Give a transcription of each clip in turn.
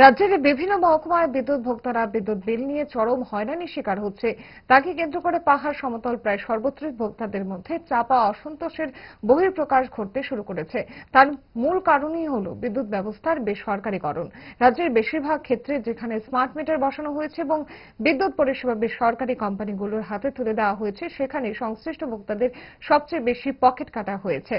রাজ্যের বিভিন্ন মহকুমায় বিদ্যুৎ ভোক্তারা বিদ্যুৎ বিল নিয়ে চরম হয়রানির শিকার হচ্ছে। তাকে কেন্দ্র করে পাহাড় সমতল প্রায় সর্বত্রই ভোক্তাদের মধ্যে চাপা অসন্তোষের বহিঃপ্রকাশ ঘটতে শুরু করেছে। তার মূল কারণই হল বিদ্যুৎ ব্যবস্থার বেসরকারীকরণ। রাজ্যের বেশিরভাগ ক্ষেত্রে যেখানে স্মার্ট মিটার বসানো হয়েছে এবং বিদ্যুৎ পরিষেবা বেসরকারি কোম্পানিগুলোর হাতে তুলে দেওয়া হয়েছে, সেখানে সংশ্লিষ্ট ভোক্তাদের সবচেয়ে বেশি পকেট কাটা হয়েছে,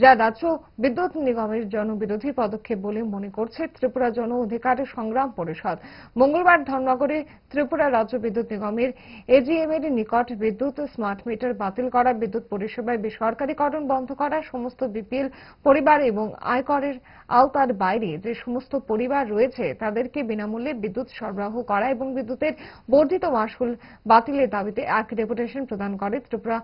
যা রাজ্য বিদ্যুৎ নিগমের জনবিরোধী পদক্ষেপ বলে মনে করছে ত্রিপুরা জন অধিকার সংগ্রাম পরিষদ। মঙ্গলবার ধর্মনগরে ত্রিপুরা রাজ্য বিদ্যুৎ নিগমের এজিএম এর নিকট বিদ্যুৎ স্মার্ট মিটার বাতিল করা, বিদ্যুৎ পরিষেবায় বেসরকারীকরণ বন্ধ করা, সমস্ত বিপিএল পরিবার এবং আয়করের আওতার বাইরে যে সমস্ত পরিবার রয়েছে তাদেরকে বিনামূল্যে বিদ্যুৎ সরবরাহ করা এবং বিদ্যুতের বর্ধিত মাশুল বাতিলের দাবিতে এক ডেপুটেশন প্রদান করে ত্রিপুরা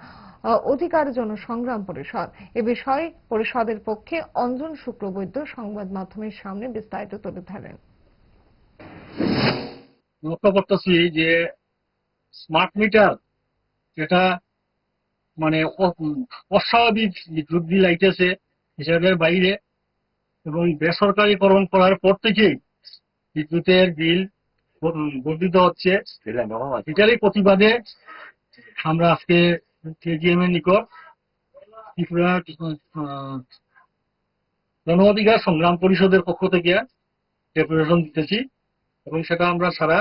অধিকার জনসংগ্রাম পরিষদ। এ বিষয়ে পরিষদের পক্ষে অঞ্জন শুক্লবৈদ্য সংবাদ মাধ্যমের সামনে বিস্তারিত তুলে ধরেন। লক্ষ্য করতেছি যে স্মার্ট মিটার যেটা মানে অস্বাভাবিক বিদ্যুৎ বিল আইতেছে হিসাবের বাইরে এবং বেসরকারীকরণ করার পর থেকেই বিদ্যুতের বিল বর্ধিত হচ্ছে। এটারই প্রতিবাদে আমরা আজকে কেজিএম এর নিকট ত্রিপুরা গণ অধিকার সংগ্রাম পরিষদের পক্ষ থেকে ডেপুটেশন দিতেছি এবং সেটা আমরা সারা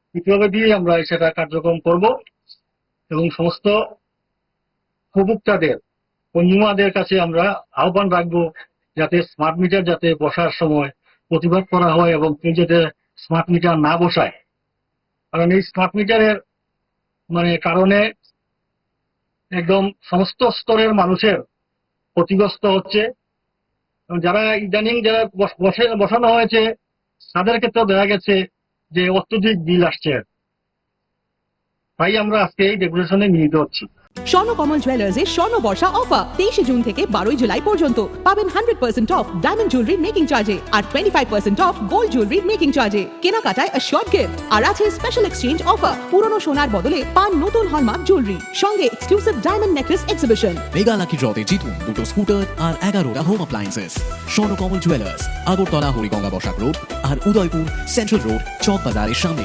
ত্রিপুরাব্যাপী আমরা সেটা কার্যক্রম করব এবং সমস্ত উপভোক্তাদের কনজিউমারদের কাছে আমরা আহ্বান রাখবো যাতে স্মার্ট মিটার যাতে বসার সময় প্রতিবাদ করা হয় এবং কেউ যাতে স্মার্ট মিটার না বসায়। কারণ এই স্মার্ট মিটারের কারণে একদম সমস্ত স্তরের মানুষের ক্ষতিগ্রস্ত হচ্ছে। যারা ইদানিং যারা বসানো হয়েছে তাদের ক্ষেত্রেও দেখা গেছে যে অত্যধিক বিল আসছে। তাই আমরা আজকে এই ডেপুটেশনে মিলিত হচ্ছি। স্বর্ণকমল জুয়েলার্সের স্বর্ণ বর্ষা অফার 23 জুন থেকে 12 জুলাই পর্যন্ত পাবেন 100% অফ ডায়মন্ড জুয়েলারি মেকিং চার্জে আর 25% অফ গোল্ড জুয়েলারি মেকিং চার্জে। কেনাকাটায় অ্যাশিওরড গিফট আর আছে স্পেশাল এক্সচেঞ্জ অফার। পুরনো সোনার বদলে পান নতুন হলমার্ক জুয়েলারি, সঙ্গে exclusive diamond necklace exhibition. Mega lucky ড্রতে জিতুন দুটো স্কুটার আর 11টা home appliances. Swarnakamal jewellers, Agartala Hariganga Basak road আর উদয়পুর সেন্ট্রাল রোড চক বাজারের সামনে।